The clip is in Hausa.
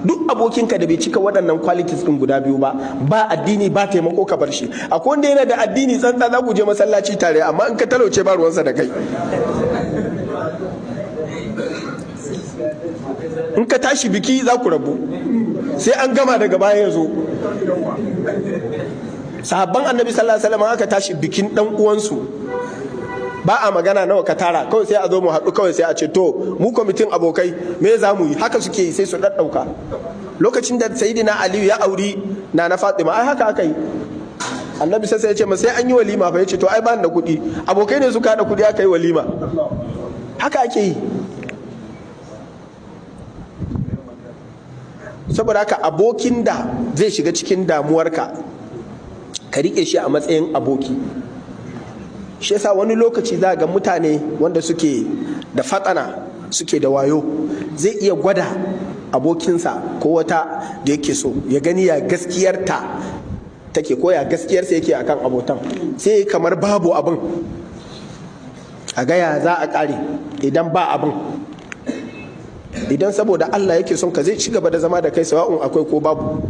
duk abokinka da bai cika waɗannan qualities din guda biyu ba addini ba taimako ka bar shi. Akwai wanda yana da addini tsantsa za ku je masallaci tare amma in ka talauce ba ruwansa da kai. In ka tashi biki za ku rabu sai an gama daga baya ya zo. Sahabban annabi sallallahu alaihi wasallam aka tashi bikin dan uwansu ba a magana nawa ka tara, kawai sai a zo mu haɗu, kawai sai a ce to mu kwamitin abokai me za mu yi, haka suke yi sai su ɗaɗɗauka. Lokacin da sayyidina Aliyu ya auri na Fatima ai haka aka yi. Annabi sai ya ce ma sai an yi walima fa, ya ce to ai ba ni da kuɗi, abokai ne suka haɗa kuɗi aka yi walima. Haka ake yi. Saboda haka abokin da zai shiga cikin damuwarka ka riƙe shi a matsayin aboki. Shi yasa wani lokaci za ga mutane wanda suke da fatsana suke da wayo zai iya gwada abokinsa ko wata da yake so ya gani ya gaskiyarta take ko ya gaskiyarsa yake akan abotan, sai kamar babu abin a gaya za a ƙare idan ba abin. Idan saboda Allah yake son ka zai ci gaba da zama da kai sawa'un akwai ko babu.